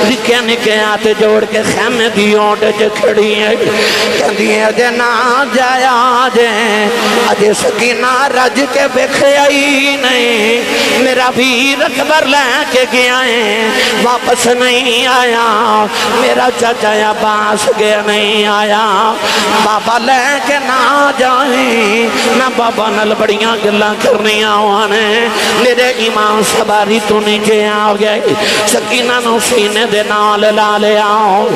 نکے نکے ہاتھ جوڑ کے خیمے دی اونٹ کھڑی ہے کہندی ہے اجے نہ جایا جے اجے سکینہ رج کے بکھے آئی نہیں میرا ویر اکبر لے کے گیا ہے واپس نہیں آیا میرا چاچا عباس گیا نہیں آیا بابا لے کے نہ جائیں میں بابا نال بڑیاں گلاں کرنی آوانے میرے ایمان سواری تو نیچے آ گئی سکینہ نو سینے دے نال لا لے آؤ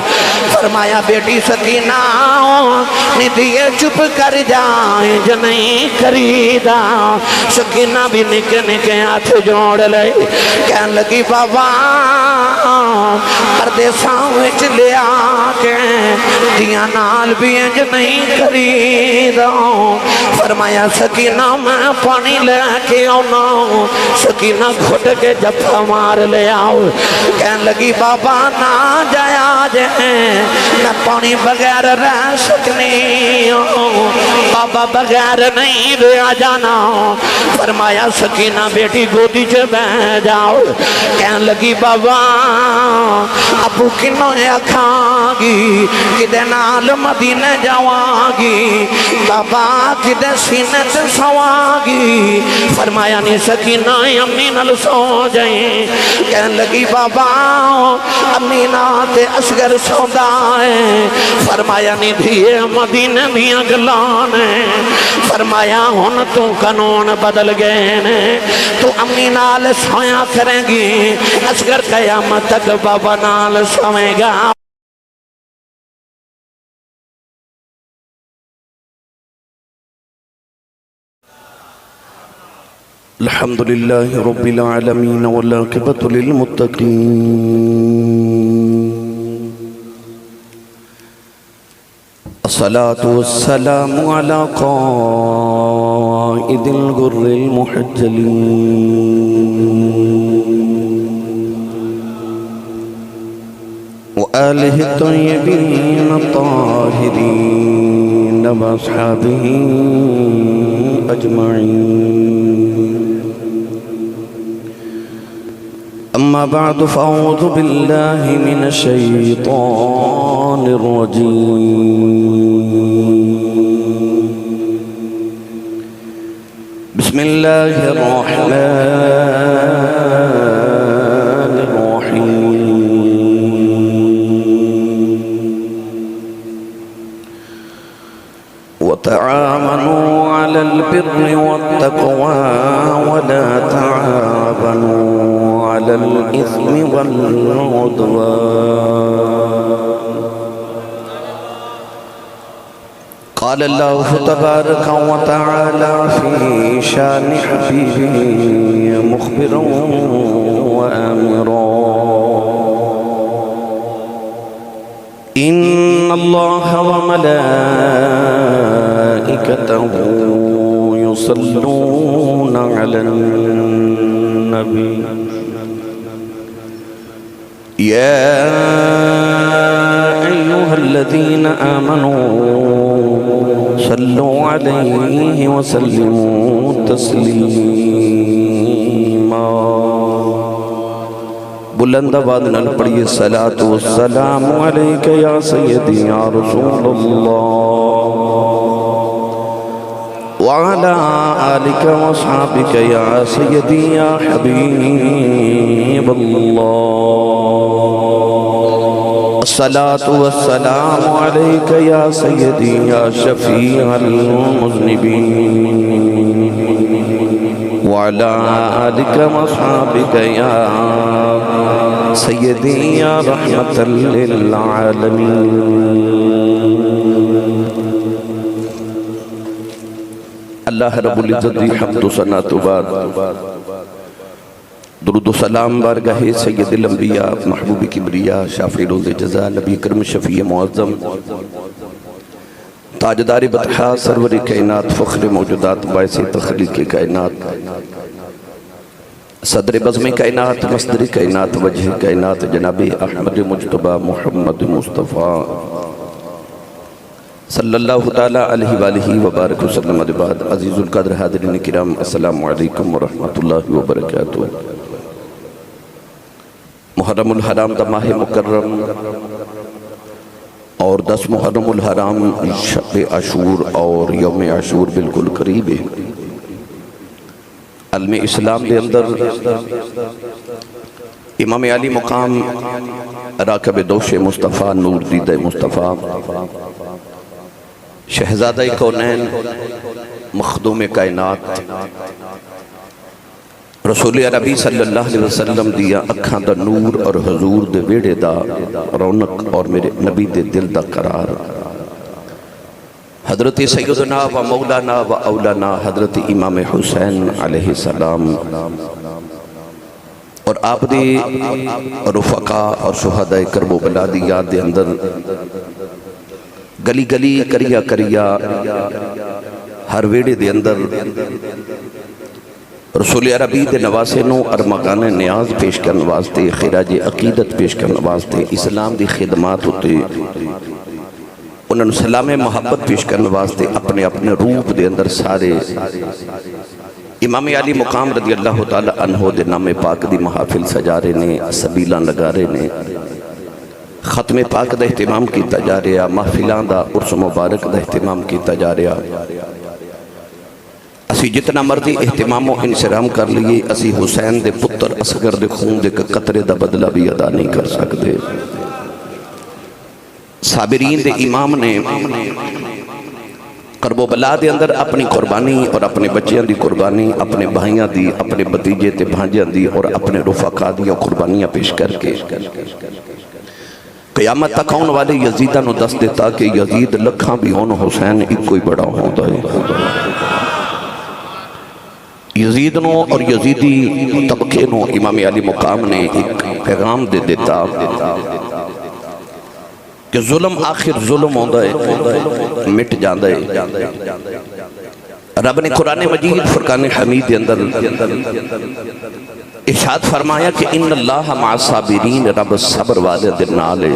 فرمایا بیٹی سکینہ ندیے چپ کر جائیں جو نہیں خریدا سکینہ بھی نکے نکے ہاتھ جوڑ لے کہن لگی بابا پردیساں وچ لے آکے دیاں نال بھی انج نہیں خریدا فرمایا سکینہ میں پانی لے کے آنا سکینہ گھٹ کے جفا مار لے آؤ کہن لگی بابا نہ جایا جے میں پانی بغیر رہ سکنی بابا بغیر نہیں رہ جانا فرمایا سکینہ بیٹی گودی چ بہ جاؤ کہن لگی بابا ابو کنوں آکھاں گی کدے نال مدینے جاواں گی بابا کدے سینے تے سواں گی فرمایا نہیں سکینہ امی نال سو جائیں کہن لگی بابا امی نال تے اصغر سوندا ہے فرمایا نہیں دھیے مدینے دیاں گلاں نے فرمایا ہن تو قانون بدل گئے نے تو امی نال سویا کریں گی اصغر قیامت تک بابا نال سوئے گا الحمدللہ رب العالمین والعاقبۃ للمتقین الصلاة والسلام على قائد الغر المحجلين وآله الطيبين الطاهرين وأصحابه أجمعين أما بعد فأعوذ بالله من الشيطان الرجيم بسم الله الرحمن الرحيم وتعاونوا على البر والتقوى ولا تعاونوا على الإثم والعدوان قال الله تبارك وتعالى في شان حبيبه مخبرا وآمرا إن الله وملائكته يصلون على النبي يا أيها الذين آمنوا صلوا عليه وسلموا تسليما بلند آواز نال پڑھیے صلاۃ والسلام علیک یا سیدی یا رسول اللہ وعلى آلك وصحابك يا سيدي يا حبيب الله الصلاة والسلام عليك يا سيدي يا شفيع المذنبين وعلى آلك وصحابك يا سيدي يا رحمة للعالمين اللہ رب العزت دی حمد و ثنا تو بعد درود و سلام بارگاہ سید الانبیاء محبوب کبریا شافی روز جزا نبی کرم شفیع معظم تاجدار بطحا سرور کائنات فخر موجودات باعث تخلیق کائنات صدر بزم کائنات مصدر کائنات وجہ کائنات جناب احمد مجتبہ محمد مصطفیٰ صلی اللہ تعالیٰ علیہ وآلہ وبارک وسلم بعد عزیز القدر حاضرین کرام السلام علیکم ورحمۃ اللہ وبرکاتہ محرم الحرام دا ماہ مکرم اور 10 محرم الحرام شب عاشور اور یوم عاشور بالکل قریب ہے۔ علم اسلام دے اندر امام علی مقام راکب دوش مصطفیٰ نور دید مصطفیٰ شہزادہ کونین مخدوم کائنات رسول عربی صلی اللہ علیہ وسلم دیا اکھاں دا نور اور حضور دے ویڑے دا رونق اور میرے نبی دے دل دا قرار حضرت سیدنا و مولانا و اولانا حضرت امام حسین علیہ السلام اور آپ دی رفقا اور شہداء کرب و بلا دی یاد دے اندر گلی گلی کریا کریا ہر ویڑے دے اندر رسول عربی دے نواسے نو ارمغان نیاز پیش کرنے واسطے خراج عقیدت پیش کرنے واسطے اسلام دی خدمات ہوتے انہوں نے سلام محبت پیش کرنے واسطے اپنے اپنے روپ دے اندر سارے امام علی مقام رضی اللہ تعالی عنہ دے نام پاک دی محافل سجارے نے سبیلہ نگارے نے ختم پاک دا اہتمام کیتا جا رہا محفلان دا عرس مبارک دا اہتمام کیتا جا رہا اسی جتنا مرضی اہتمام و انسرام کر لیے اسی حسین دے پتر اصغر دے خون دے قطرے دا بدلہ بھی ادا نہیں کر سکتے صابرین دے امام نے کرب و بلا دے اندر اپنی قربانی اور اپنے بچیاں دی قربانی اپنے بھائیاں دی اپنے بتیجے تے بھانجیاں دی اور اپنے رفقا دیا قربانیاں پیش کر کے قیامت تک آن والے یزیدہ نو دست دیتا کہ یزید لکھاں بھی ہون حسین ایک کوئی بڑا ہوتا ہے یزید نو اور یزیدی طبقے نو امام علی مقام نے ایک پیغام دے دیتا کہ ظلم آخر ظلم ہوندہ ہے مٹ جاندہ ہے رب نے قرآن مجید فرقان حمید کے اندر ارشاد فرمایا کہ ان اللہ مع صابرین رب صبر والے دن نال ہے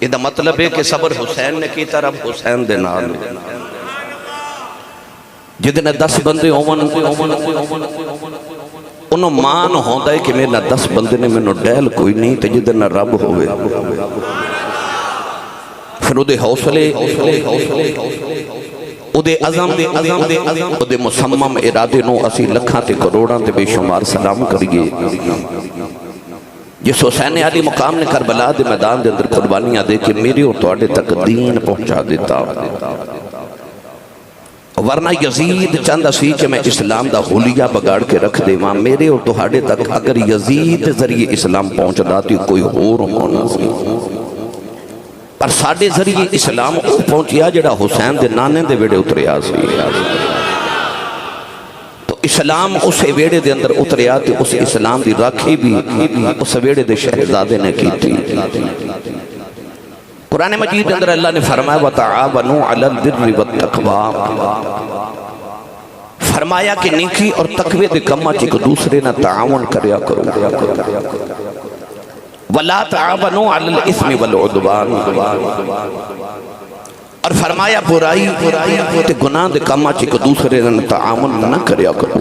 یہ دا مطلب ہے کہ صبر حسین نے کیتا رب حسین دے نال جدنے 10 بندے انہوں مان ہوندہ ہے کہ میرے 10 بندے نے میں ڈیل کوئی نہیں تے جدنے رب ہوئے پھر دے حوصلے دے عظم دے مسمم ارادے نو اسی لکھاں تے کروڑاں تے بے شمار سلام کریے جس حسین علی مقام نے کربلا دے میدان دے اندر قربانیاں دے کہ میرے اور توڑے تک دین پہنچا دیتا ورنہ یزید چند اسی کہ میں اسلام دا حلیہ بگاڑ کے رکھ دے وہاں میرے اور توڑے تک اگر یزید ذریعے اسلام پہنچ داتی کوئی اور ہونا پر ساڑھے ذریعے اسلام پہنچیا جڑا حسین دے نانے دے ویڑے اتریا سی تو اسلام اسے ویڑے دے اندر اتریا تو اس اسلام دی راکھی بھی اس ویڑے دے شہزادے نے کی تھی قرآن مجید اندر اللہ نے فرمایا وَتَعَاوَنُوا عَلَى الْبِرِّ وَالتَّقْوَى فرمایا کہ نیکی اور تقوی دے کمہ چکو دوسرے نہ تعاون کریا کرو وَلَا تَعَاوَنُوا عَلَى الْإِثْمِ وَالْعُدْوَانِ اور فرمایا برائی تے گناہ دے کمہ چکو دوسرے نہ تعاون نہ کریا کرو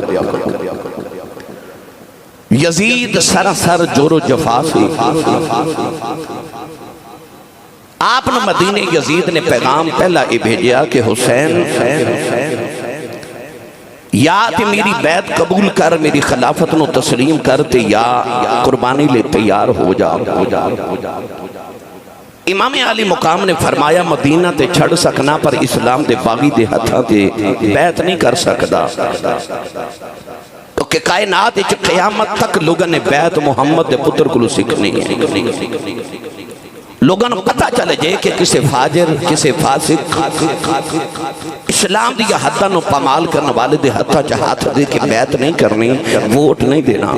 یزید سراسر جور و جفا سے آپ نے مدینہ یزید نے پیغام پہلا یہ بھیجیا کہ حسین یا تے میری بیعت قبول کر میری خلافت نو تسلیم کرتے یا قربانی لے تیار ہو جا امام علی مقام نے فرمایا مدینہ تے چھڑ سکنا پر اسلام دے باغی دے ہتھاں تے بیعت نہیں کر سکتا کہ کائنات قیامت تک لوگوں نے بیعت محمد دے پتر کو سکھنی ہے لوگوں نے پتہ چلے جائے کہ کسے فاجر کسے فاسق اسلام دیا حدہ نو پامال کرنے والے دے حدہ چاہت دے کہ بیعت نہیں کرنی ووٹ نہیں دینا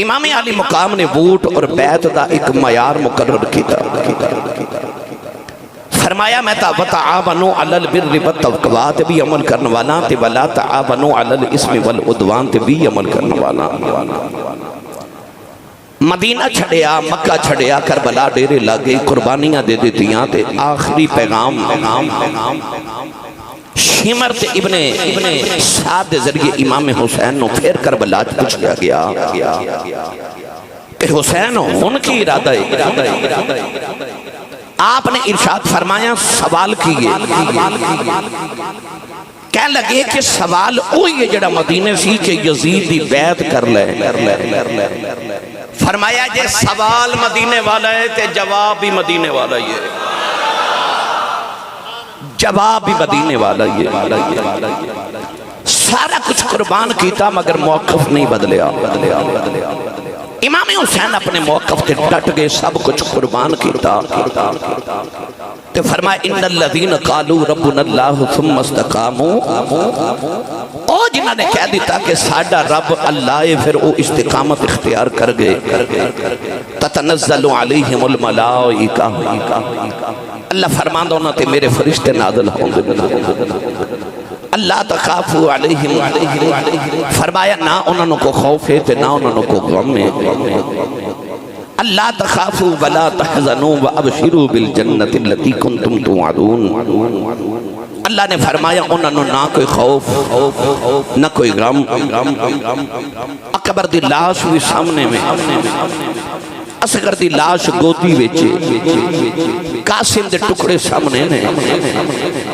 امام علی مقام نے ووٹ اور بیعت دا ایک معیار مقرر کیتا فرمایا میں تا وَتَعَاوَنُوا عَلَى الْبِرِّ وَالتَّقْوَىٰ تے بھی عمل کرنے والا تے وَلَا تَعَاوَنُوا عَلَى الْإِثْمِ وَالْعُدْوَانِ تے بھی عمل کرنے والا مدینہ چھڑیا مکہ چھڑیا کربلا ڈیرے لگے قربانیاں دے دیتیاں تے آخری پیغام شمر تے ابن سعد دے ذریعے امام حسین نو پھر کربلا پوچھا گیا کہ حسین ان کی ارادہ ہے؟ آپ نے ارشاد فرمایا سوال کیے، کہنے لگے کہ سوال اوہی ہے جڑا مدینے سی کہ یزید دی بیعت کر لے۔ فرمایا جے سوال مدینے والا ہے تے جواب بھی مدینے والا ہی ہے، جواب بھی مدینے والا ہی ہے۔ سارا کچھ قربان کیتا مگر موقف نہیں بدلیا۔ امام حسین اپنے موقف تے ڈٹ گئے، سب کچھ قربان کیتا تو فرمایا ان الذین قالوا ربنا اللہ ثم استقاموا، او جنہاں نے کہہ دیتا کہ ساڈا رب اللہ ہے پھر وہ استقامت اختیار کر گئے۔ تتنزل علیہم الملائکہ، اللہ فرماندہ ہونا تے میرے فرشتے نازل ہوں گے۔ اللہ تخافوا علیہم، فرمایا نہ انہوں کو خوف ہے نہ انہوں کو غم ہے۔ اللہ تخافوا ولا تحزنوا وابشروا بالجنت التي کنتم توعدون، اللہ نے فرمایا انہوں نہ کوئی خوف نہ کوئی غم۔ اکبر دی لاش بھی سامنے میں، اصغر دی لاش گودی ویچے، قاسم دے ٹکڑے سامنے نے،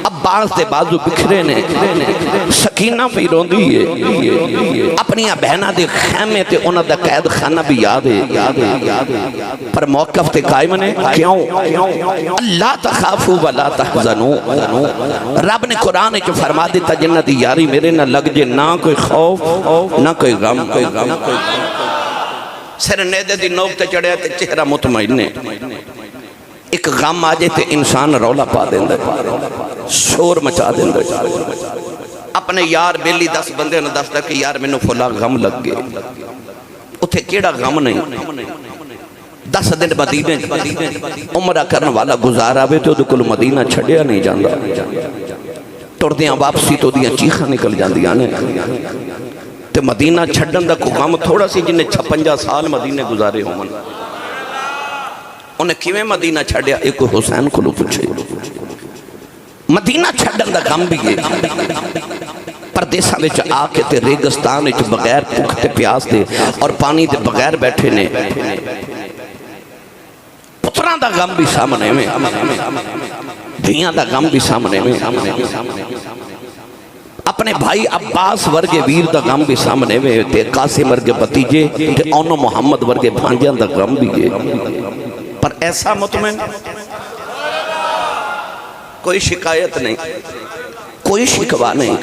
عباس دے بازو بکھرے نے، سکینہ بھی روندی ہے، اپنی بہنہ دے خیمے تے انہ دا قید خانہ بھی یاد ہے، پر موقف تے قائم نے کیوں؟ اللہ تخافوا ولا تحزنوا، رب نے قرآن جو فرما دیتا جنہ دی یاری میرے نہ لگ جے، نہ کوئی خوف نہ کوئی غم۔ سر نیدے دی نوک تے چڑھے تے چہرہ مطمئن ہے، ایک غم آجے تے انسان رولا پا دیندے، شور مچا دیندے۔ اپنے یار بیلی 10 بندے نے دس دا کہ یار میں نے فلا غم لگ گئے، اتھے کیڑا غم نہیں۔ 10 دن مدینے عمرہ کرنے والا گزارا بے تو کل مدینہ چھڑیا نہیں جاندہ، ٹردیاں واپسی تو دیاں چیخاں نکل جاندیاں نے۔ تے مدینہ چھڑن دا کو غم تھوڑا سی جنہیں 56 سال مدینے گزارے ہوں، انہیں کیویں مدینہ چھڑیا؟ ایک حسین کو لو پوچھے، مدینہ چھڑن دا غم بھی ہے، پردیسہ میں آ کے تے ریگستان میں بغیر بھوک تے پیاس دے اور پانی دے بغیر بیٹھے نے، پتران دا غم بھی سامنے میں، دھیاں دا غم بھی سامنے میں، اپنے بھائی عباس ورگے ویر دا غم بھی سامنے میں، تے قاسم ورگے بتیجے تے اونو محمد ورگے بھانجیاں دا غم بھی ہے، پر ایسا مطمئن کوئی شکایت نہیں، کوئی شکوا نہیں۔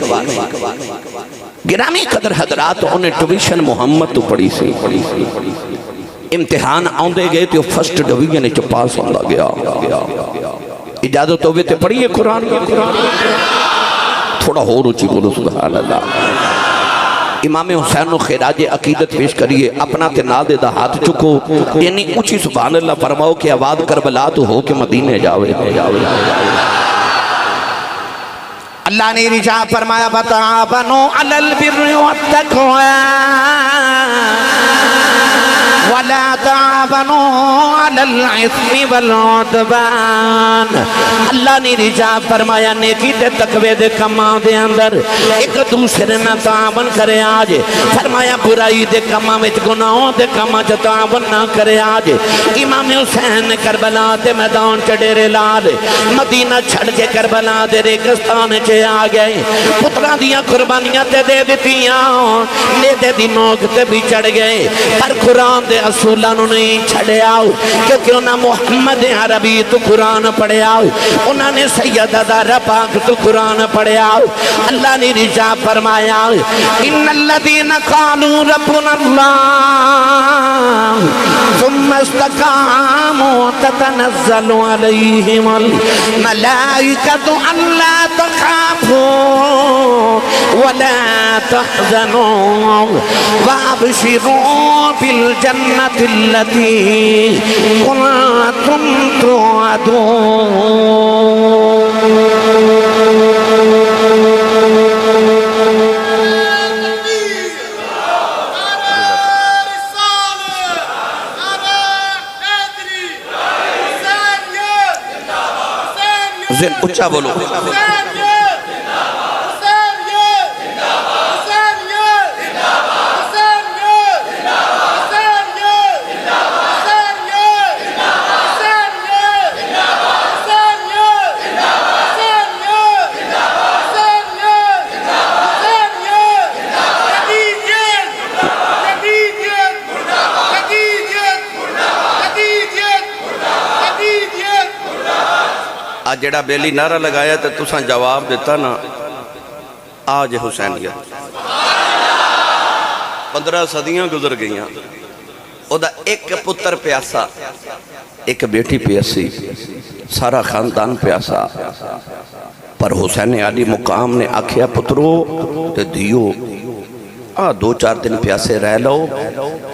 گرامی قدر حضرات انہیں ٹویشن محمد تو پڑھی سی، امتحان آن دے گئے تو فرسٹ ڈویژن چو پاس ہوندہ گیا، اجازت ہوئے تے پڑھئے قرآن تھوڑا ہو روچی بولو سبحان اللہ۔ امام حسین و خراج عقیدت پیش کریے، اپنا تے نادے دا ہاتھ چکو، یعنی اونچی سبحان اللہ فرماؤ کہ آواز کربلا تو ہو کہ مدینے جاوے۔ اللہ نے رجا فرمایا وَتَعَاوَنُوا عَلَى الْبِرِّ وَالتَّقْوَىٰ وَلَا تَعَاوَنُوا عَلَى الْإِثْمِ وَالْعُدْوَانِ، اللہ نے رجا فرمایا نیکی تے تقوی دے کماں دے اندر ایک دوسرے نہ تعاون کرے آج، فرمایا برائی دے کماں وچ گناہوں دے کماں چ تعاون نہ کرے آج۔ امام حسین کربلا دے میدان چ ڈیرے لا دے، مدینہ چھڑ کے کربلا دے ریگستان چ آ گئے، پتراں دیاں قربانیاں تے دے دتیاں، نیدے دی نوک تے بھی چڑھ گئے، پر قرآن دے اصولہ نو نہیں چھڑے آؤ، کیونکہ انہاں محمد عربی تو قرآن پڑھے آؤ، انہاں نے سید ادارہ پاک تو قرآن پڑھے آؤ۔ اللہ نے رجا فرمایا ان الذین قالوا ربنا اللہ ثم استقاموا تتنزل علیہم الملائکۃ الا تخافوا ولا تحزنوا وابشروا بالجنة التي كنتم توعدون۔ حسین اچھا بولو، آج جڑا بیلی نعرہ لگایا تو تساں جواب دیتا نا آج حسینیت 15 صدیاں گزر گئیاں او دا ایک پتر پیاسا ایک بیٹی پیاسی سارا خاندان پیاسا پر حسین علی مقام نے آکھیا پترو تے دیو 2-4 دن پیاسے رہ لو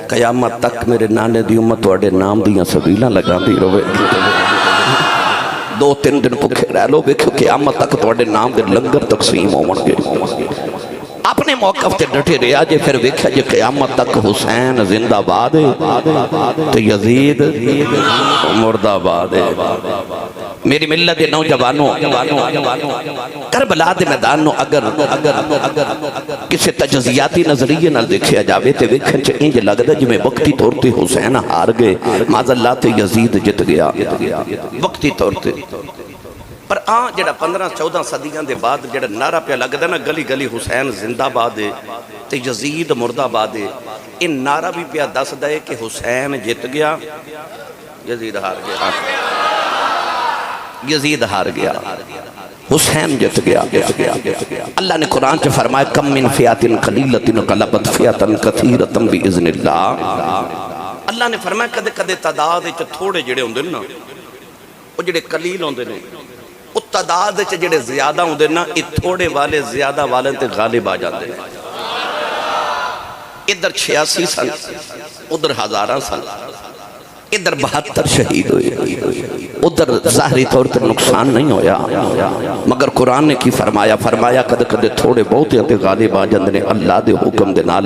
قیامت تک میرے نانے دی امت توڑے نام دیاں سبیلہ لگا دی روے 2-3 دن پکھے رہ لو بیکھو قیامت تک توڑے نام دے لنگر تقسیم ہوں گے اپنے موقف تے ڈٹے رہا جے پھر ویکھا جے قیامت تک حسین زندہ باد ہے تو یزید مردہ باد ہے میری ملت نوجوانوں کربلا دے میدانوں اگر کسی تجزیاتی نظریے نہ دیکھیا جاوے تے ویکھن چ انج لگدا جویں وقتی طور تے حسین ہار گئے معاذ اللہ تے یزید جت گیا وقتی طور تے پر جڑا 15-14 صدیاں دے بعد جڑا نعرہ پہ لگدا نا گلی گلی حسین زندہ باد ہے تے یزید مردہ باد ہے ان نعرہ بھی پہ دس دے کہ حسین جت گیا یزید ہار گیا یزید ہار گیا حسین جت گیا اللہ نے قرآن چ فرمایا کم من فیات قلیلۃ غلبت فیات کثیرۃ باذن اللہ اللہ نے فرمایا کدے کدے تعداد وچ تھوڑے جڑے ہوندے نا او جڑے قلیل ہوندے نے او تعداد وچ جڑے زیادہ ہوندے نا اے تھوڑے والے زیادہ والے تے غالب آ جاندے نے ادھر 86 سن ادھر ہزاراں سن ادھر 72 شہید ہوئے ادھر ظاہری طور پر نقصان نہیں ہویا مگر قرآن نے کی فرمایا کد کد تھوڑے بہتے تے غالب آ جاندے نے اللہ دے حکم دے نال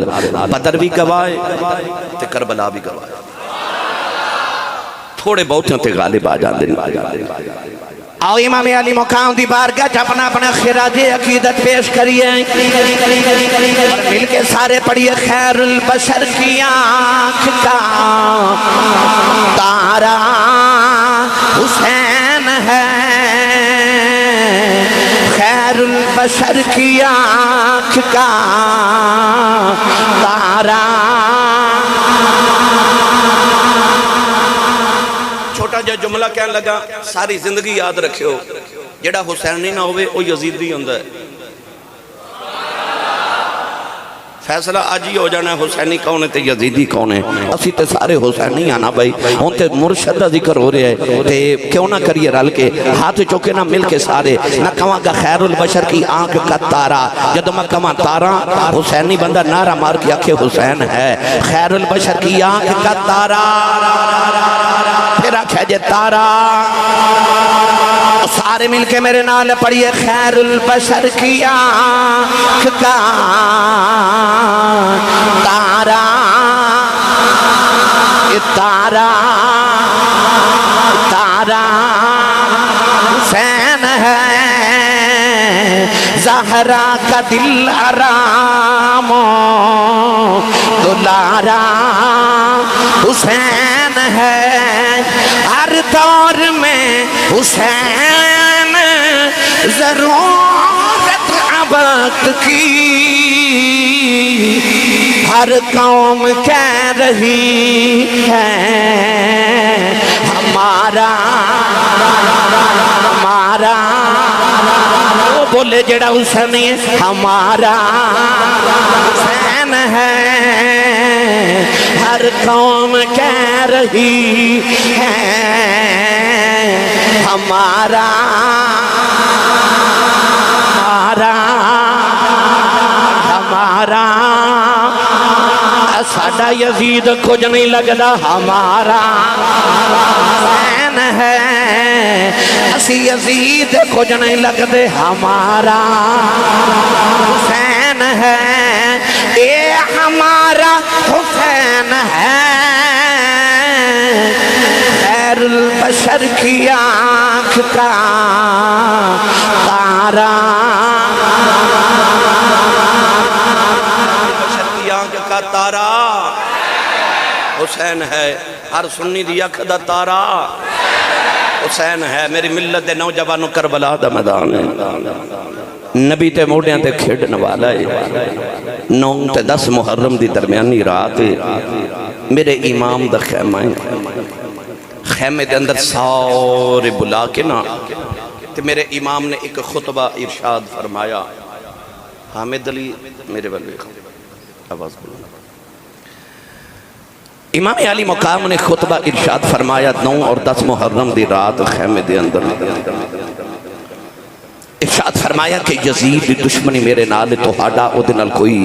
بدر بھی گواہ تے کربلا بھی گواہ تھوڑے بہتے تے غالب آ جاندے نے آؤ امام علی مقام دی بارگاہ اپنا اپنا خراج عقیدت پیش کریے اور مل کے سارے پڑھیے خیر البشر کی آنکھ کا تارا حسین ہے خیر البشر کی آنکھ کا تارا چھوٹا جو جملہ کہنے لگا ساری زندگی یاد رکھے ہو جڑا حسینی نہ ہوئے وہ یزیدی ہوندہ ہے فیصلہ آج ہی ہو جانا ہے حسینی کون ہے تے یزیدی کون ہے اسی تے سارے حسینی آنا بھائی ہون تے مرشدہ ذکر ہو رہے ہیں تے کیوں نہ کریے رل کے ہاتھ چوکے نہ مل کے سارے نہ کہاں گا خیر البشر کی آنکھ کا تارا جدو میں کہاں تارا حسینی بندہ نعرہ مار کے آنکھ حسین ہے خیر البشر کی آنکھ کا تارا پھر آنکھ جے تارا سارے مل کے میرے نال پڑھیے خیر البشر کی آنکھ کا تارا تارا تارا حسین ہے زہرا کا دل آرام دلارا حسین ہے ہر دور میں حسین ضرورت وقت کی ہر قوم کہہ رہی ہے ہمارا وہ بولے جڑا حسین ہے ہمارا حسین ہے ہر قوم کہہ رہی ہے ہمارا ساڈا یزید کچھ نہیں لگدا ہمارا حسین ہے اسی یزید کچھ نہیں لگدے ہمارا حسین ہے اے ہمارا حسین ہے خیر البشر کی آنکھ کا تارا تارا حسین ہے ہر سنی دی اکھ دا تارا حسین ہے میری ملت دے نوجوانوں کربلا دا میدان ہے نبی تے موڑیاں تے کھیڑن والا ہے 9 تے 10 محرم دی درمیانی رات میرے امام دا خیمہ ہے خیمے دے اندر سارے بلا کے نا تو میرے امام نے ایک خطبہ ارشاد فرمایا. حامد علی میرے والے آواز بولنا. امام علی مقام نے خطبہ ارشاد فرمایا 9 اور 10 محرم دی رات خیمے دے اندر ارشاد فرمایا کہ یزید دی دشمنی میرے نال تہاڈا او دے نال کوئی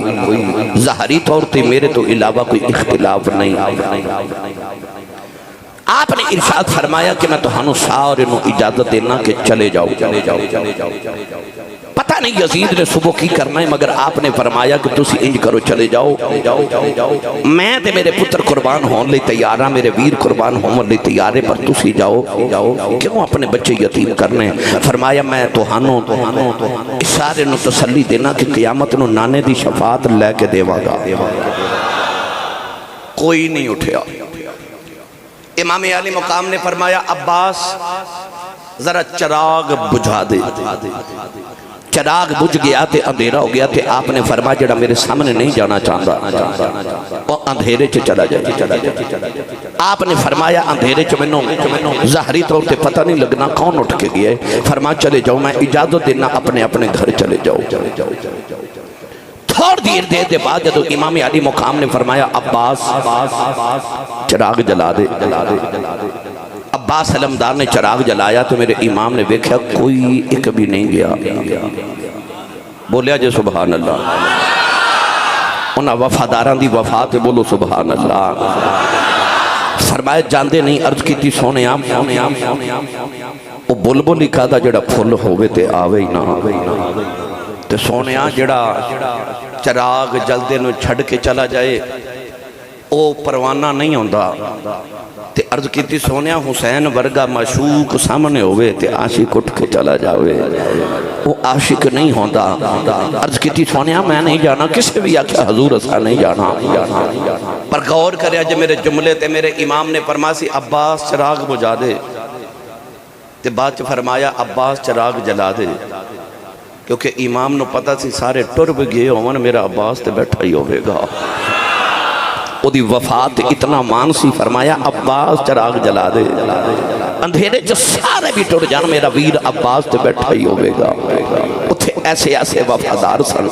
ظاہری طور تے میرے تو علاوہ کوئی اختلاف نہیں. آپ نے ارشاد فرمایا کہ میں تہانوں سارے نو اجازت دینا کہ چلے جاؤ. پتہ نہیں یزید نے صبح کی کرنا ہے مگر آپ نے فرمایا کہ تسی انج کرو چلے جاؤ. میں تے میرے پتر قربان ہون لئی تیار ہاں, میرے ویر قربان ہون لئی تیار ہے, پر تسی جاؤ کیوں اپنے بچے یتیم کرنے. فرمایا میں تہانوں اس سارے نو تسلی دینا کہ قیامت نو نانے دی شفاعت لے کے دیواں گا. کوئی نہیں اٹھیا. امام علی مقام نے فرمایا عباس ذرا چراغ بجھا دے. چراغ بجھ گیا تے اندھیرا ہو گیا تے آپ نے فرمایا جڑا میرے سامنے نہیں جانا چاہتا وہ اندھیرے چ چلا جائے. آپ نے فرمایا اندھیرے چ منوں ظاہری طور تے پتہ نہیں لگنا کون اٹھ کے گیا ہے. فرمایا چلے جاؤ, میں اجازت دینا اپنے اپنے گھر چلے جاؤ. تھوڑ دیر دے بعد جدو امام علی مقام نے فرمایا عباس چراغ جلا دے. عباس علمدار نے چراغ جلایا تو میرے امام نے دیکھا کوئی ایک بھی نہیں گیا. بولیا جے سبحان اللہ. انہاں وفاداران دی وفا تے بولو سبحان اللہ. فرمایا جاندے نہیں, عرض کیتی سونے آپ وہ بلبل ہی کہا جڑا پھل ہوئے تے آوے ہی نہ. تے سونیا جڑا چراغ جلدے نو چھڑ کے چلا جائے او پروانہ نہیں ہوندا. تے عرض کیتی سونیا حسین ورگا معشوق سامنے ہوئے تے عاشق اٹھ کے چلا جاوے وہ عاشق نہیں ہوندا. عرض کیتی سونیا میں نہیں جانا, کسے بھی آکھا حضور اسا نہیں جانا. پر غور کریا جے میرے جملے تے میرے امام نے فرمایا سی عباس چراغ بجھا دے. تے بعد فرمایا عباس چراغ جلا دے, کیونکہ امام نو پتہ سی سارے ٹر بھی گئے ہوون, میرا عباس تے بیٹھا ہی ہوئے گا. او دی وفات اتنا مان سی. فرمایا عباس چراغ جلا دے, اندھیرے جو سارے بھی ٹر جان, میرا ویر عباس تے بیٹھا ہی ہوئے گا. اتھے ایسے وفادار سن.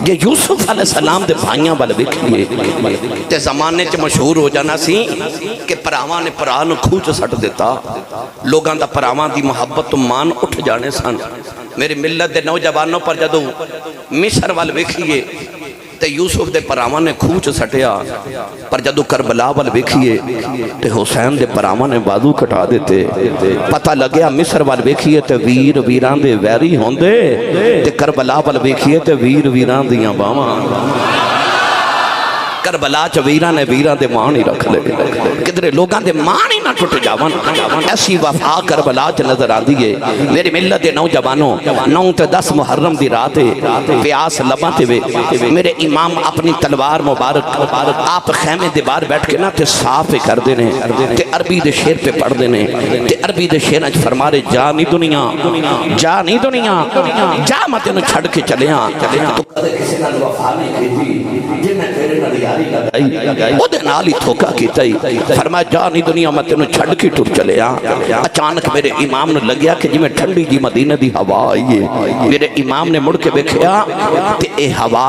یہ یوسف علیہ السلام دے بھائیاں والے وکھیے تے زمانے چ مشہور ہو جانا سی کہ پراواں نے پرا نو کھوچ سٹ دیتا. لوگاں دا پراواں دی محبت تو مان اٹھ جانے سن. میری ملت دے نوجوانوں پر جدو مصر وال ویکھیے تے یوسف دے پراواں نے کھوچ سٹیا, پر جدو کربلا وال ویکھیے تے حسین دے پراواں نے بازو کٹا دیتے. پتہ لگیا مصر وال ویکھیے تے ویر ویران دے ویری ہوندے, تے کربلا وال ویکھیے تے ویر ویران دیاں باواں. کربلا چ ویران نے ویران دے مان ہی رکھ لے, کدھرے لوگاں دے مان ہی نہ ٹوٹ جاون. ایسی وفا کربلا چ نظر آندی ہے. میری ملت دے نوجوانوں 9 تے 10 محرم دی رات پیاس لباں تے وے میرے امام اپنی تلوار مبارک آپ خیمے دے باہر بیٹھ کے نہ تے صاف کر دے نے تے عربی دے شعر پہ پڑھ دے نے تے عربی دے شعر وچ فرما رہے جا نہیں دنیا جا میں تینوں چھڑ کے چلیاں. تو کدے کسی نال وفا نہیں کیتی جے میں تیرے نال لگائی وہ دے نال ہی دھوکا کیتا ہی. فرمایا جا نہیں دنیا میں تینوں چھڑ کے ٹر چلے آ. اچانک میرے امام نے لگیا کہ جی میں ٹھنڈی جی مدینہ دی ہوا آئی ہے. میرے امام نے مڑ کے دیکھیا تے اے ہوا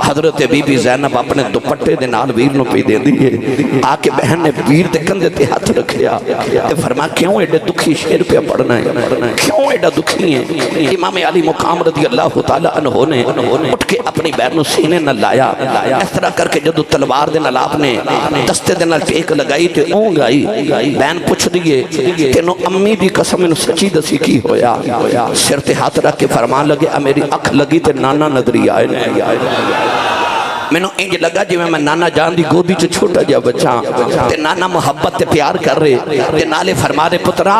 حضرت بی بی زینب اپنے دوپٹے دے نال ویر نو پی دیندی ہے. آ کے بہن نے ویر دے کندھے تے ہاتھ رکھیا تے فرمایا کیوں ایڈے دکھی شعر پہ پڑھنا ہے, کیوں ایڈا دکھی ہے. امام علی مقام رضی اللہ تعالی عنہ نے اٹھ کے اپنی بہن نو سینے نہ لایا. اس طرح کر کے جدو تلوار دے نال آپ نے دستے دے نال ٹیک لگائی تے اون گائی. بہن پوچھ دیئے تینوں امی دی قسم انہوں سچی دسی کی ہویا. سر تے ہاتھ رکھ کے فرمان لگے میری اکھ لگی تے نانا نظری آئے میں نے انج لگا جی میں نانا جان دی گودی چ چھوٹا جا بچہ تے نانا محبت تے پیار کر رہے تے نالے فرما رہے پترا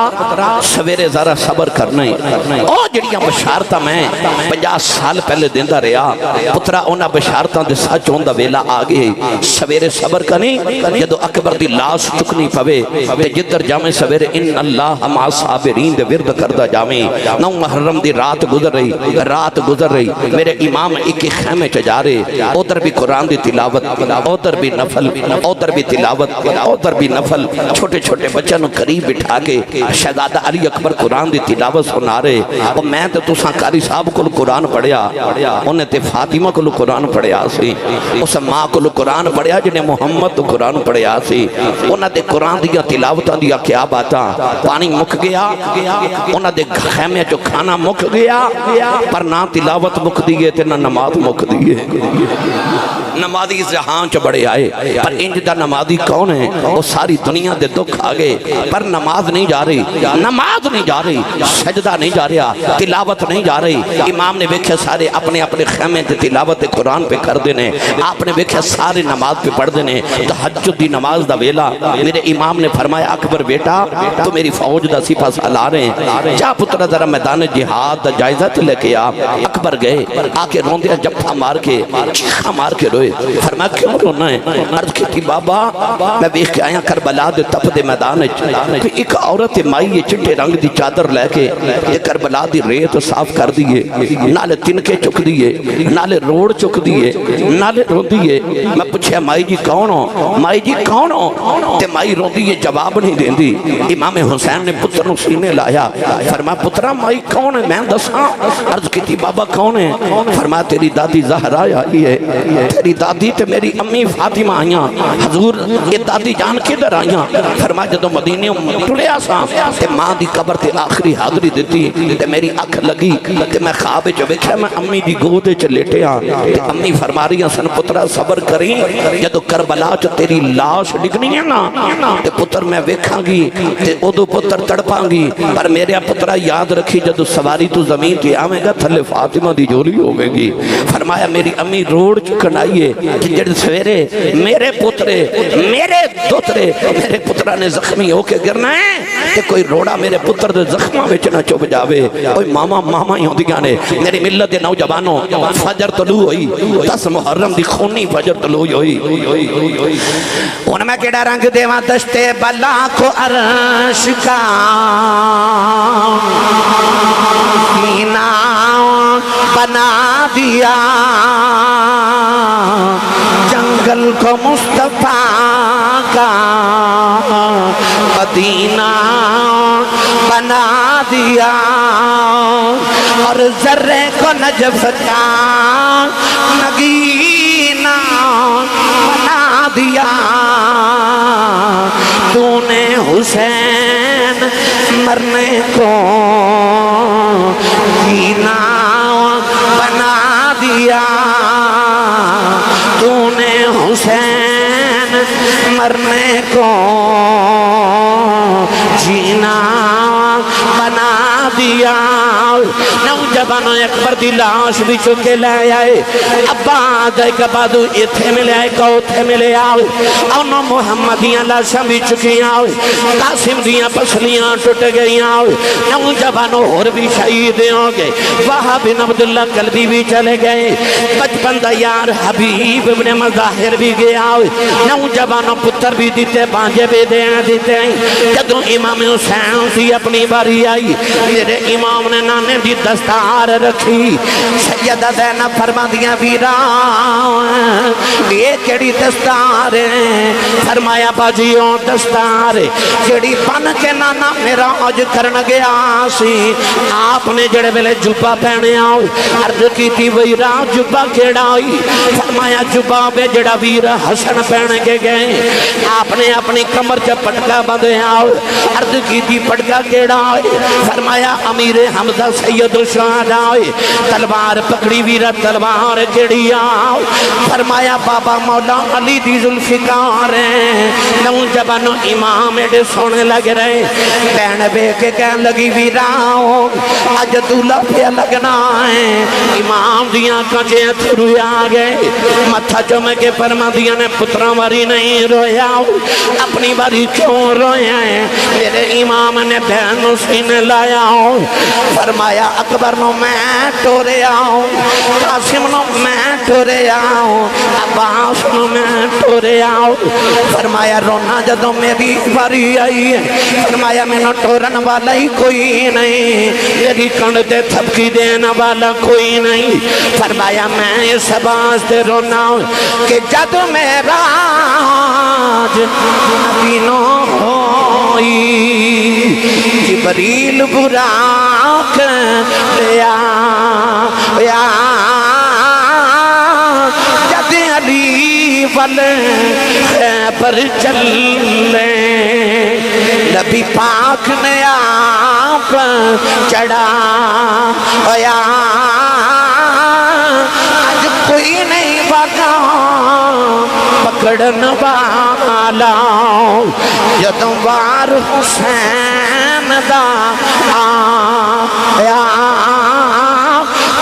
سویرے ذرا صبر کرنا ہے. او جڑیاں بشارتاں میں 50 سال پہلے دیندہ رہا پترا انہاں بشارتاں دے سچ ہوندا ویلا آ گئے. سویرے صبر کرنی جدو اکبر دی لاش چکنی پوے تے جدر جاویں سویرے ان اللہ مع صابرین دے ورد کردا جاویں. 9 محرم دی رات گزر رہی میرے امام ایک خیمے چ جا رہے, ادھر بھی قرآن دی تلاوت ادھر بھی نفل ادھر بھی تلاوت ادھر بھی نفل چھوٹے چھوٹے بچوں نو قریب بٹھا کے شہزادہ علی اکبر قرآن دی تلاوت سنا رہے اور میں تے تساں قاری صاحب کو قرآن پڑھیا انہیں تے فاطمہ کو قرآن پڑھیا سی اس ماں کو قرآن پڑھیا جنہیں محمد تو قرآن پڑھیا سی انہاں دے قرآن دیا تلاوتاں دیا کیا باتاں پانی مک گیا انہاں دے خیمے جو کھانا مک گیا پر نہ تلاوت مک دیئے تے نہ نماز مک دیئے نمازی اس جہاں چ بڑے آئے پر انج دا نمازی کون ہے وہ ساری دنیا دے دکھ آگے پر نماز نہیں جا رہی نماز نہیں جا رہی سجدہ نہیں جا رہا تلاوت نہیں جا رہی امام نے دیکھا سارے اپنے اپنے خیمے تے تلاوت قرآن پہ کر دینے آپ نے دیکھا سارے نماز پہ پڑھ دینے تہجد دی نماز دا ویلا میرے امام نے فرمایا اکبر بیٹا تو میری فوج دا سپاہ سالار ہیں جا پتر ذرا میدان جہاد دا جائزہ تے لے کے اکبر گئے آ کے روندیا جپا مار کے چیخا مار کے روئے فرمایا کیوں رونا ہے عرض کی تھی بابا میں بیخ کے آیا کربلا دے تپ دے میدان ایک عورت مائی چٹے رنگ دی چادر لے کے یہ کربلا دی ریت صاف کر دیئے نالے تنکے چک دیئے نالے روڑ چک دیئے نالے رو دیئے میں پوچھے مائی جی کون ہو مائی جی کون ہو تے مائی رو دیئے جواب نہیں دیں دی امام حسین نے پتر نو سینے لایا فرمایا پترہ مائی کون ہے میں دساں عرض کی تھی بابا کون ہے فرمایا تیری دادی زہرا آئی ہے تیری دادی تے میری امی فاطمہ آئیاں حضور یہ دادی جان کے در آئیاں فرمایا جدو مدینے ٹلے آساں تے ماں دی قبر تے آخری حاضری دیتی تے میری اکھ لگی تے میں خواب جو بیکھا میں امی دی گودے چ لیٹے ہاں تے امی فرما رہی ہیں سن پترہ صبر کریں جدو کربلا چ تیری لاش ڈگنی ہے نا تے پتر میں ویکھاں گی تے ادو پتر تڑپاں گی پر میرے پترہ یاد رکھی جدو سواری تو زمین تے آویں گا تھلے فاطمہ دی جولی ہوگے گی فرمایا میری امی روڑ چکن آئیے کہ جڑ سویرے میرے پترے میرے دوترے میرے پترہ نے زخمی ہو کے گرنا ہے کہ کوئی روڑا میرے پتر دے زخمہ میں چنا چوب جاوے کوئی ماما ہی ہوں دیگا نے میری ملت نوجوانوں فجر طلوع ہوئی 10 محرم دی خونی فجر طلوع ہوئی ان میں کیڑا رنگ دیوان دشتے بلا کو عرش کا سینہ بنا دیا جنگل کو مصطفیٰ کا مدینہ بنا دیا اور ذرے کو نجف کا نگینہ بنا دیا تو نے حسین مرنے کو جینا بنا دیا تو نے حسین مرنے کو جینا بنا دیا نوجوانوں اکبر دی لاش بھی چکے لے آئے ابا دے کبادو اتھے ملے آئے کوتھے ملے آئے انہوں محمدیاں لاشاں بھی چکی آئے قاسم دیاں پسلیاں ٹوٹ گئی آئے نوجوانوں اور بھی شہید ہو گئے وہاں بن عبداللہ قلبی بھی چلے گئے بچپن دا یار حبیب ابن مظاہر بھی گیا نوجوانوں پتر بھی دیتے بانجے بھی دیتے جدو امام حسین سی اپنی باری آئی میرے امام نے نانے دی دستار رکھی سیدہ زینب فرما دیا ویران یہ کیڑی دستار ہے فرمایا باجیوں دستار کیڑی بن کے نانا میرا آج کرن گیا سی آپ نے جڑے ملے جبا پہنے آؤ عرض کی تھی ویران جبا کیڑا آئی فرمایا جبا بے جڑا ویر حسن پہنے کے گئے آپ نے اپنی کمر جب پٹکا بندے آؤ عرض کی تھی پٹکا کیڑا آئی فرمایا امیر حمزہ سید الشہداء تلوار پکڑی ویرہ تلوار کیڑی آؤ فرمایا بابا مولا علی دی ذوالفقار ہیں نوجوانوں امام ایڈے سونے لگ رہے بہن بے کے کہن لگی ویراؤ آج دولہ پہ لگنا ہے امام دیاں کچھے تھروے آگئے متھا چومے کے فرما دیاں نے پترہ واری نہیں رویا اپنی واری کیوں رویا ہے میرے امام نے بہن سینے لایا فرمایا اکبر نو میں ٹوریا قاسم نو میں ٹوریا عباس نو میں ٹوریا فرمایا رونا جدو میری باری آئی ہے فرمایا میں نو ٹورن والا ہی کوئی نہیں میری کنڈ دے تھپکی دینا والا کوئی نہیں فرمایا میں اس واسطے رونا کہ جد میرا نبینوں ہوئی جبریل براق لیا جد علی خیبر چلے نبی پاک نے آپ چڑھا آج کوئی نہیں بھاگا پکڑن والا جدوں وار حسین دا آیا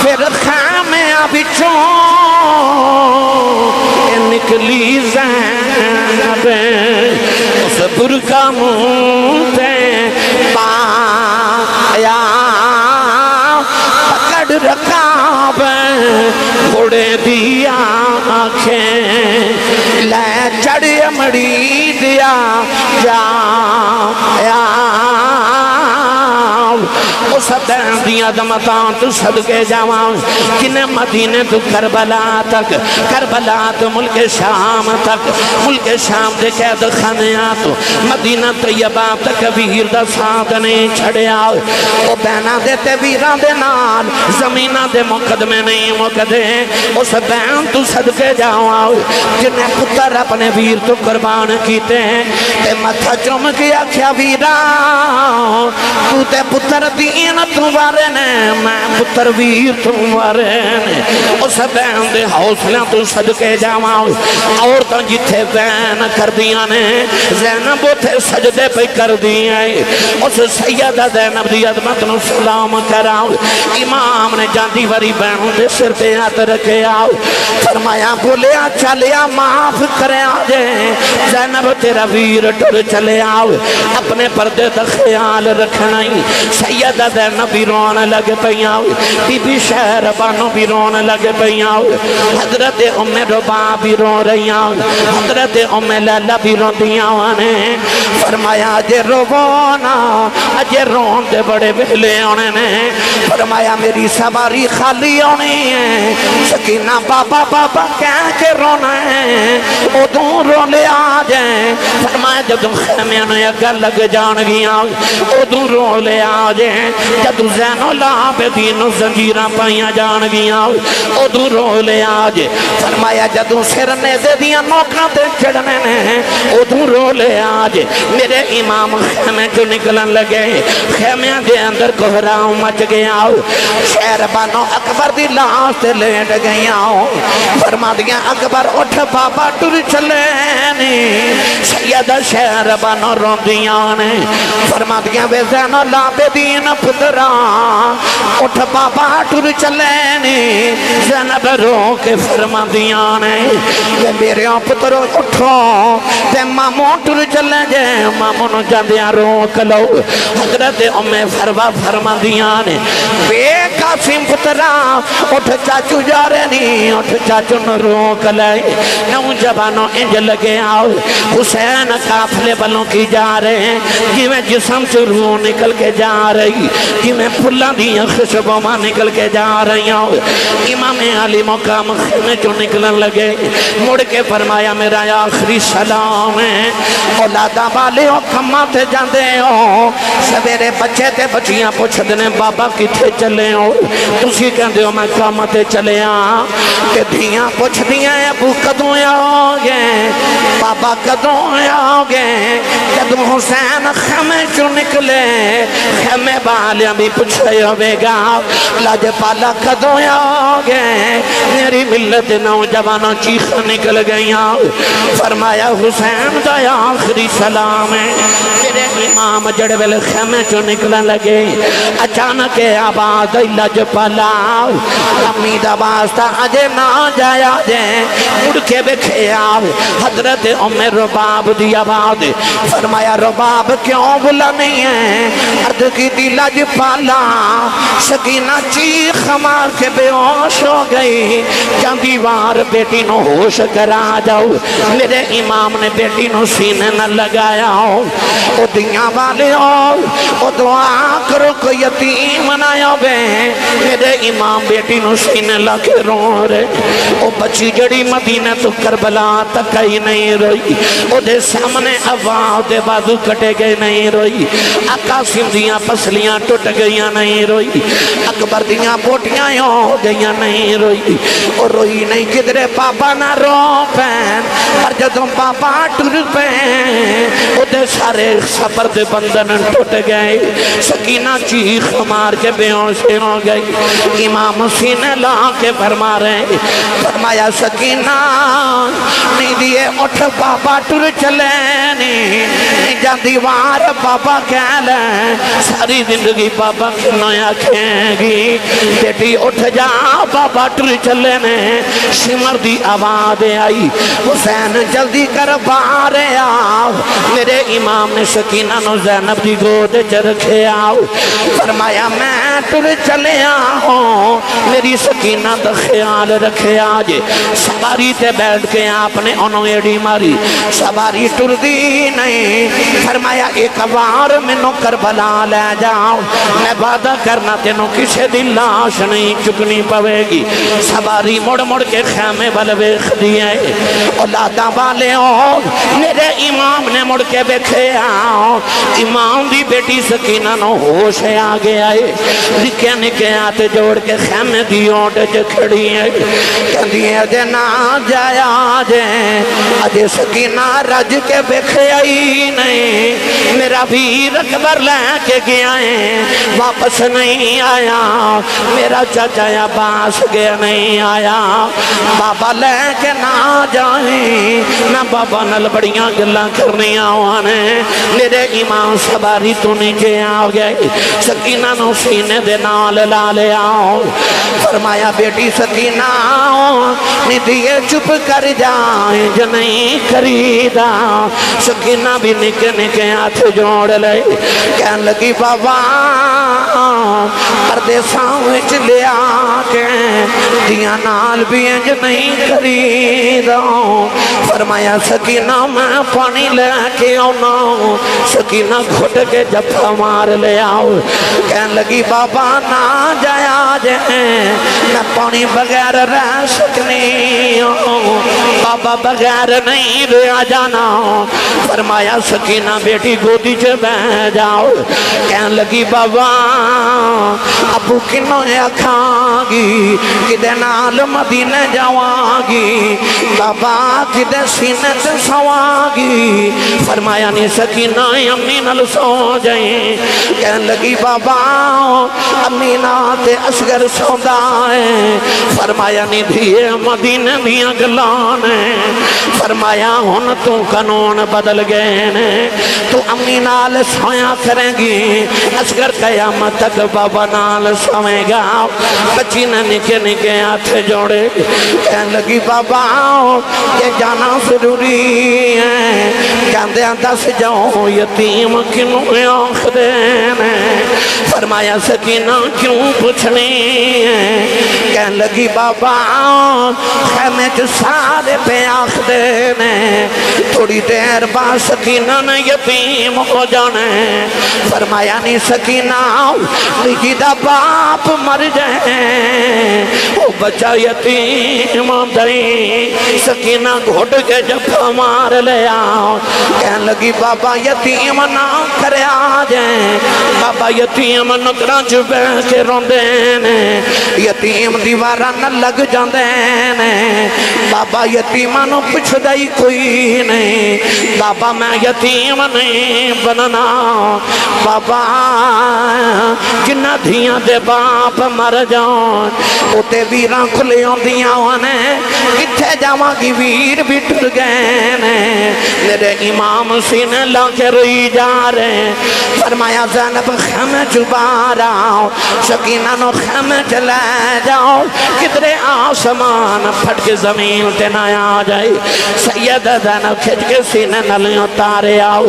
پھر خیمے بچوں نکلی زینب اس برکا منہ تے پایا پکڑ رکاب گھوڑے دیا آنکھیں لے چڑھ امڑی دیا جایا اس دین دیا دمتان تو صدقے جاؤں کنہیں مدینے تو کربلا تک کربلا تو ملک شام تک ملک شام دے قید خانیاں تو مدینہ طیبہ تک ویر دا ساتھ نہیں چھڑیا وہ بینہ دیتے ویران دے نال زمینہ دے مقدمے نہیں مقدے اس بین تو صدقے جاؤں جنہیں پتر اپنے ویر تو قربان کیتے ہیں تے متھا چوم کیا کیا ویران تو تے پتر دین تمہارے نے میں پتر ویر تمہارے نے اس بین دے حوصلہ تو صدقے جاواں عورتاں جتھے بین کر دیا نے زینب اٹھے سجدے پہ کر دیا اس سیدہ زینب دی عظمت نو سلام کراؤ امام نے جاندی وری بین دے سر پہ ہاتھ رکھے آؤ فرمایا بولیا چلیا معاف کرے آجے زینب تیرا ویر ٹر چلے آؤ اپنے پردے دا خیال رکھنا ہی سیدہ زینب بھی رونے لگے پیاؤ بی بی شہربانو بھی رونے لگے پیاؤ حضرت ام ربا بھی رو رہی آؤ حضرت ام لیلہ بھی رو دیاں نے فرمایا اجے رونا اجے رون دے بڑے بہلے ہونے نے فرمایا میری سواری خالی ہونی ہے سکینہ بابا بابا کہہ کے رونا ہے ادھوں رو لے آجیں فرمایا جدوں خیمیاں نے اگر لگ جان گیا ادھوں رو لے آجیں جدوں زین العابدین زنجیرہ پائیاں جان گیا ادھوں رو لے آجیں فرمایا جدوں سر نیزے دیاں نوکاں تے چڑھنے نے ادھوں رو لے آجیں میرے امام خیمے جو نکلن لگے خیمیاں دے اندر کوہراؤں مچ گیا شہربانو اکبر دی لاش تے لیٹ گیا فرما دیا اکبر اٹھ بابا ٹر چلے نی سیدہ شہربانو رو دیا نے فرما دیا بے زین العابدین پترا اٹھ بابا ٹر چلے نی زینب رو کے فرما دیا نے میرے پترو اٹھو تے ماموں ٹر چلے جے ماموں نو جاندیاں روک لو حضرت ام فروا فرما دیا نے بے قاسم پترا اٹھ چاچو جا رہے نہیں اٹھ چاچو نو روک لائے نوجوانوں انج لگے آؤ حسین قافلے بلوں کی جا رہے ہیں جویں جسم سے روح نکل کے جا رہی جویں پھلاں دیاں خوشبوں ماں نکل کے جا رہی ہوں امام علی مقام خیمے جو نکلن لگے مڑ کے فرمایا میرا آخری سلام ہے اولادہ والے ہو کماں تے جاندے ہو سویرے بچے تے بچیاں پوچھ دنے بابا کتھے چلے ہو تسی کہندے ہو میں کام تے چلے ہاں کہ دھیاں پوچھ دیاں ابو کدوں آؤ گے بابا کدوں آؤ گے جدوں حسین خیمے چوں نکلے خیمے والیاں بھی پوچھے ہوئے گا لاج پالا کدوں آؤ گے میری ملت نوجوانوں چیخ نکل گئیاں فرمایا حسین دا آخری سلام ہے میرے امام جڑ ویل خیمے چوں نکلن لگے اچانک آواز لج پالا امید آواز تا اجے نہ جایا جے مڑ کے بکھے آو حضرت ام رباب دی آواز فرمایا رباب کیوں بلا نہیں ہے عرض کی دی لج پالا سکینہ چیخ مار کے بے ہوش ہو گئی جاندی وار بیٹی نو ہوش کرا جاؤ میرے امام نے بیٹی نو سینے نہ لگایا او دیاں والے او دعا کرو کو یتیم نہ بے میرے امام بیٹی نو سینے لگے رو رہے او بچی جڑی مدینہ تو کربلا تک ہی نہیں روئی او دے سامنے آواز دے بازو کٹے گئے نہیں روئی قاسم دیاں پسلیاں ٹوٹ گئیاں نہیں روئی اکبر دیاں بوٹیاں ہو گئیاں نہیں روئی اور روئی نہیں کدرے پاپا نہ رو پین پر جدوں پاپا ٹر پین او دے سارے سفر دے بندن ٹوٹ گئے سکینہ چیخ مار کے بے ہوش ہو گئی امام سینے لا کے فرما رہے فرمایا سکینہ نہیں دیے اٹھ پاپا ٹر چلے نہیں جان دیوار پاپا کہہ لیں ساری زندگی پاپا کنوں آکھیں گی بیٹی اٹھ جا پاپا ٹر چلے نے شمر دی آواز آئی حسین جلدی کر باہر آؤ میرے امام نے سکینہ نو زینب دی گود چ رکھے آؤ فرمایا میں ٹر چلے آؤں میری سکینہ دا خیال رکھے آج سواری تے بیٹھ کے آپ نے انہوں ایڈی ماری سواری ٹر دی نہیں فرمایا ایک بار منو کربلا لے جاؤ میں وعدہ کرنا تینوں کسے دی لاش نہیں چکنی پوے گی سواری مڑ مڑ کے خیمے بلوے خدیے اولادہ والے ہو میرے امام نے مڑ کے بیکھے آؤ امام دی بیٹی سکینہ نو ہوش آ گیا ہے نکے نکے آتے جوڑ کے خیمے دی اوٹ چ کھڑی ہے کہندی ہے اجے نہ جایا جے اجے سکینہ رج کے بیکھے آئی نہیں میرا بھی اکبر لے کے گیا ہے واپس نہیں آیا میرا چاچا عباس گیا نہیں آیا بابا لے کے نہ جائیں میں بابا نل بڑیاں گلاں کرنی آوانے میرے امام سواری تو نیچے آ گئے سکینہ نو سینے دے نال لا لے آؤ فرمایا بیٹی سکینہ ندیے چپ کر جائیں جو نہیں خریدا سکینہ بھی نکے نکے ہاتھ جوڑ لے کہن لگی بابا پردیساں وچ لیا کے دیاں نال بھی انج نہیں خریدا فرمایا سکینہ میں پانی لے کے آنا سکینہ گھٹ کے جپا مار لے آؤ کہن لگی بابا نہ جایا جے میں پانی بغیر رہ سکنی بابا بغیر نہیں رہ جانا فرمایا سکینہ بیٹی گودی چ بہ جاؤ کہن لگی بابا ابو کنوں آکھاں گی کدے نال مدینے جاواں گی بابا کدے سینے تے سواں گی فرمایا نہیں سکینہ امی نال سو جائیں کہن لگی بابا امی نال تے اصغر سوندا ہے فرمایا نہیں دھیے مدینے دیاں گلاں نے فرمایا ہن تو قانون بدل گئے نے تو امی نال سویا کریں گی اصغر قیامت تک بابا نال سوئے گا بچی نے نکے نکے ہاتھ جوڑے کہنے لگی بابا یہ جانا ضروری ہے جاندے دس جاؤ یتیم کنوں آنکھ دینے فرمایا سکینہ کیوں پوچھنی ہے کہنے لگی بابا خیمے جو سارے پہ آنکھ دینے تھوڑی دیر بعد سکینہ نے یتیم ہو جانے فرمایا نہیں سکینہ نجی دا باپ مر جائے وہ بچہ یتیم دئی سکینہ گھٹ کے جب مار لے آؤ کہنے لگی بابا یتیم نہ کرے آ جائیں بابا یتیم نکران چ بہ کے روندے نے یتیم دیوارا نہ لگ جاندے نے بابا یتیماں نو پچھدا ہی کوئی نہیں بابا میں یتیم نہیں بننا بابا جنہ دھیاں دے باپ مر جان اتے ویراں کھلے ہوندیاں نے کتھے جاواں گی ویر بھی ٹر گئے نے میرے امام سینے لا کے روئی جا رہے فرمایا زینب خیمے خیمے چبار آؤ سکینہ نو خیمے چلے جاؤ کدرے آسمان پھٹ کے زمین تے نہ آ جائے سیدہ زینب کھچ کے سینے نلیں اتارے آؤ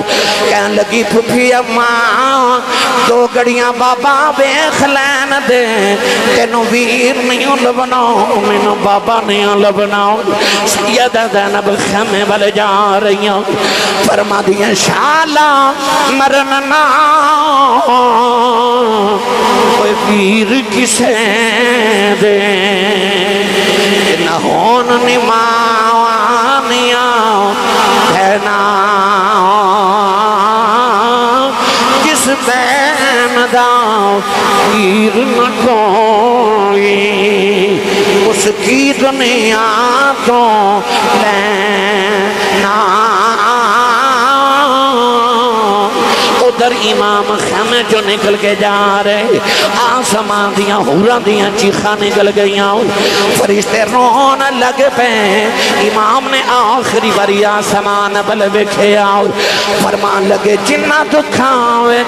کہن لگی پھپھی اماں دو گڑیاں بابا بیخ لین دے تینو ویر نہیں لبناؤ مینو بابا نہیں لبناؤ سیدہ زینب خیمے والے جا رہی ہوں فرما دیا شالا مرننا کوئی ویر کسے دے نہ ہون نماوانیاں بہنا جس بین دا ویر نہ کوئی اس کی دنیا تو لینا ادھر امام خیمے جو نکل کے جا رہے آسمان دیاں حوران دیاں چیخاں نکل گئیاں فرشتے رون لگ پہ امام نے آخری باری آسمان بل بکھے آؤ فرمان لگے جنہ دکھاوے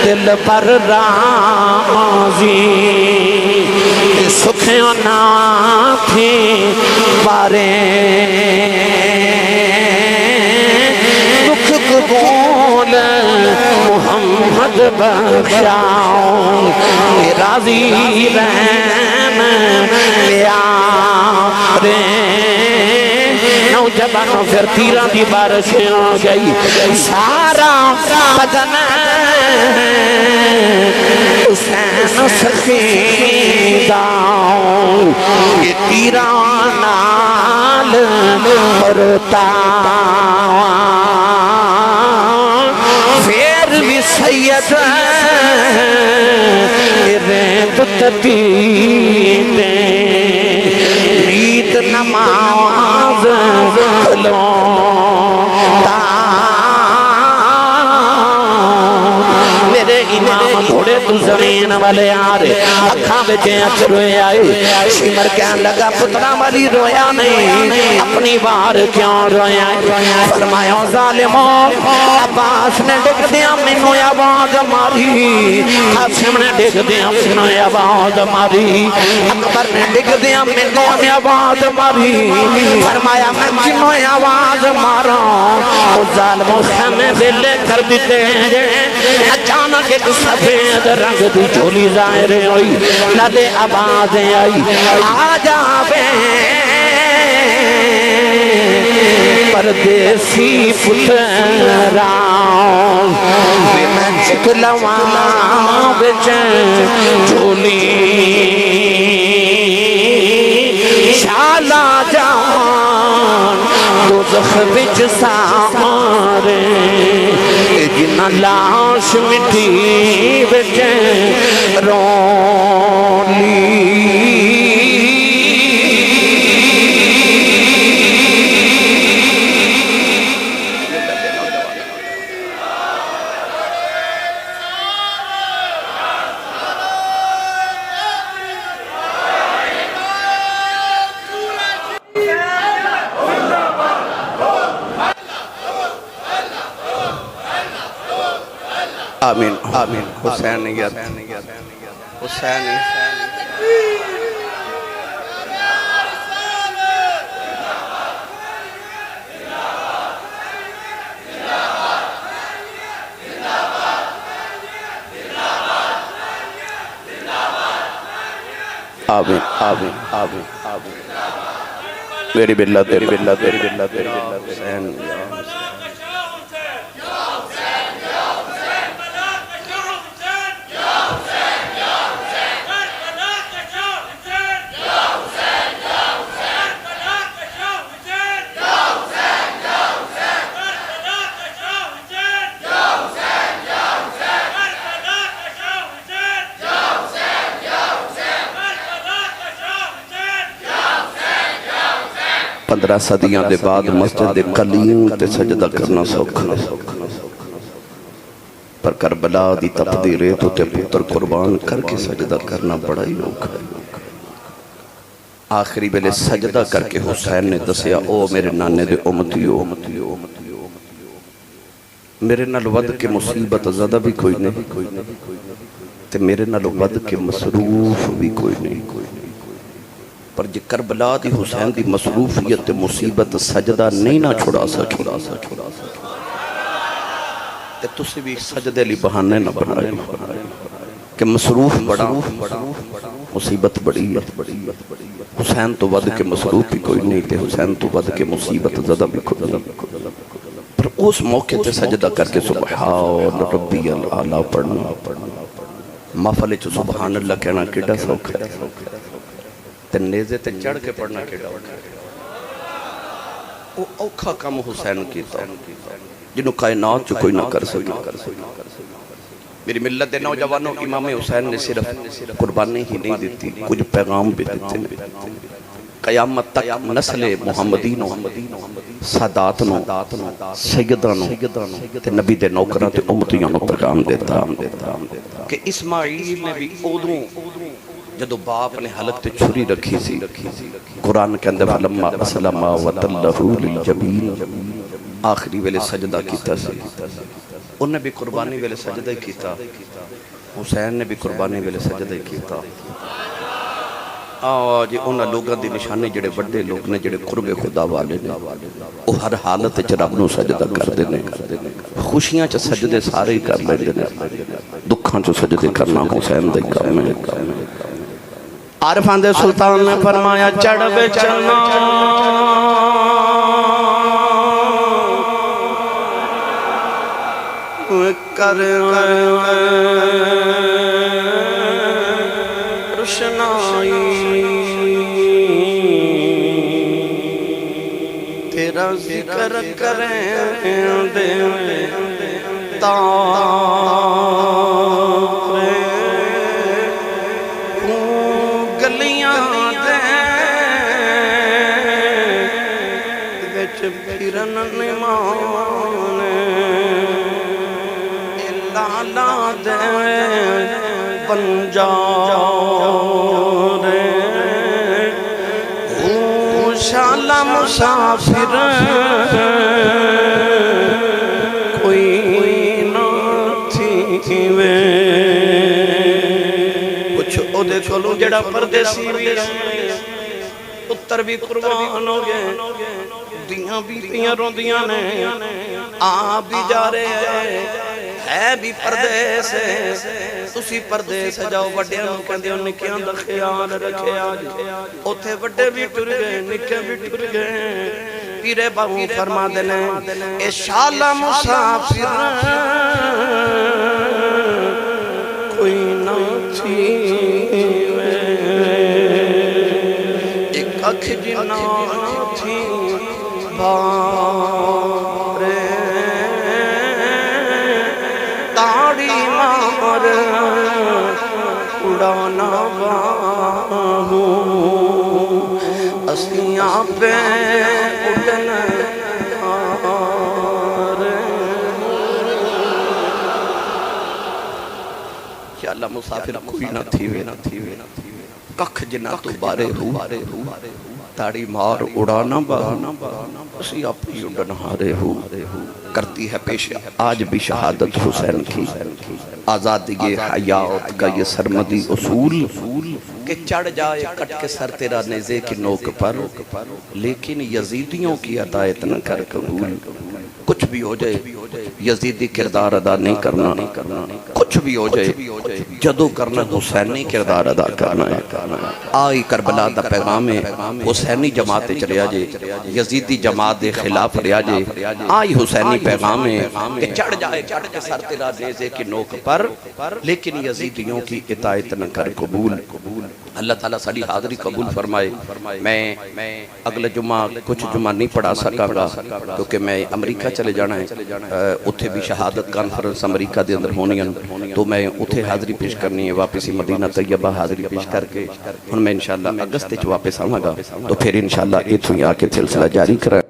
دل پر راضی سکھیوں نہ تھی بارے دکھ قبول محمد بخشاؤ راضی رحم لیا رے نوجوانوں پھر تیران دی بارش ہو گئی سارا بدن حسین سخیدہ یہ تیران نال مرتا پھر بھی سید ریت تتیتے ریت نماز کھلوتا میرے امام تھوڑے تو زمین والے آرے اکھاں بچے اچھ روئے آئے شمر کہن لگا پترہ والی رویا نہیں اپنی بار کیوں رویا فرمایا ظالموں عباس نے ڈگ دیا منو آواز ماری قاسم نے ڈگ دیا منو آواز ماری اکبر نے ڈگ دیا منو آواز ماری فرمایا میں جنو آواز مارا اس ظالموں خیمے دلے کر دیتے ہیں اچانک ایک سفید رنگ دی چولی ظاہر ہوئی لدے آوازیں آئی آ جاوے پردیسی پترا میں چکلواں بچیں چولی شالا جان دوزخ بچ سامارے جنہ لاش مٹی بچیں رولی آمین آمین حسین یاد حسین آمین آمین آمین میری بلّہ تیری بلّہ تیری بلّہ تیری بلّہ حسین پندرہ صدیاں دے بعد مسجد قلیم تے سجدہ کرنا سوکھنا پر کربلا دی تپدی ریتو تے پتر قربان کر کے سجدہ کرنا بڑا ہی اوکھا ہے آخری بلے سجدہ کر کے حسین نے دسیا او میرے نانے دے امتیو میرے نال ود کے مصیبت زدہ بھی کوئی نہیں تے میرے نال ود کے مصروف بھی کوئی نہیں پر جی کربلا دی حسین دی مصروفیت تے مصیبت سجدہ نہیں نہ چھڑا سکے تے تسی بھی سجدے لی بہانے نہ بنائے کہ مصروف بڑا مصیبت بڑی ہے حسین تو ود کے مصروف بھی کوئی نہیں تے حسین تو ود کے مصیبت زدہ بھی کوئی نہیں پر اس موقع تے سجدہ کر کے سبحان ربی العالی پڑھنا محفل چو سبحان اللہ کہنا کیڑا سوکھا ہے تے نیزے تے چڑھ کے پڑھنا کیڑا ہے وہ اوکھا کم حسین کیتا جنہوں کائنات جو کوئی نہ کر سکے میری ملت دے نوجوانوں امام حسین نے صرف قربانی ہی نہیں دیتی کچھ پیغام بھی دیتے قیامت تک نسل محمدینوں ساداتنوں سیدانوں تے نبی دے نوکران تے امتیاں نو پیغام دیتا کہ اسماعیل نے بھی اودوں جدو باپ نے حلق تے چھری رکھی سی قرآن کے اندر فلما اسلم وتلہ للجبین آخری ویلے سجدہ کیتا سی انہوں نے بھی قربانی ویلے سجدہ کیتا حسین نے بھی قربانی ویلے سجدہ کیتا آج انہاں لوگاں دی نشانے جڑے بڑے لوگ نے جڑے قرب خدا والے نے وہ ہر حالت چ رب نو سجدہ کردے نے خوشیاں چ سجدے سارے ہی کر لیندے نے دکھاں چ سجدے کرنا حسین دے کام ہے عارفاں دے سلطان نے فرمایا چڑھ بے چلنا کر روشنائی تیرا ذکر کریں دے تارے گلیاں دے وچ پھرن نمانے لالا دے بن جاؤ رے شالا مسافر کوئی نہ تھی وے کچھ او دے کھولو جڑا پردیسی بھی پتر بھی قربان ہو گئے دیاں بھی دیاں روندیاں نے آ بھی جا رہے ہے بھی پردیس تسی پردیس جاؤ وڈیاں نوں کہندے ہن نکیاں دا خیال رکھے آج اوتھے وڈے بھی ٹر گئے نکے بھی ٹر گئے پیرے باہو فرما دے نے اے شالا مسافر کوئی نہ تھی ایک اکھ جنہ تھی بارے اڑانا باہو اسیاں پہ اڑن آرے یا اللہ مسافر کوئی نہ تھی وے ککھ جنہ تو بارے ہو تاڑی مار اڑانا باہو اسی اپنی اڑن ہارے ہو کرتی ہے پیش آج بھی شہادت حسین کی آزادی حیات کا یہ سرمدی اصول کہ چڑھ جائے کٹ کے سر تیرا نیزے کی نوک پر لیکن یزیدیوں کی عطایت نہ کر قبول کچھ بھی ہو جائے یزیدی کردار ادا نہیں کرنا کچھ بھی ہو جائے جدو کرنا حسینی کردار ادا کرنا ہے آئی کربلا دا پیغام ہے حسینی جماعت چلے آجے یزیدی جماعت دے خلاف ریا جے آئی حسینی پیغام ہے کہ چڑھ جائے چڑھ کے سر تیرا نیزے کی نوک پر لیکن یزیدیوں کی اطاعت نہ کر قبول اللہ تعالیٰ ساڑی حاضری قبول فرمائے میں اگلے جمعہ کچھ جمعہ نہیں پڑھا سکا گا کیونکہ میں امریکہ چلے جانا ہے اتھے بھی شہادت کانفرنس امریکہ دے اندر ہونی ہیں تو میں اتھے حاضری پیش کرنی ہے واپسی مدینہ طیبہ حاضری پیش کر کے ہن میں انشاءاللہ اگست واپس آؤں گا تو پھر انشاءاللہ اتھوں آ کے سلسلہ جاری کریں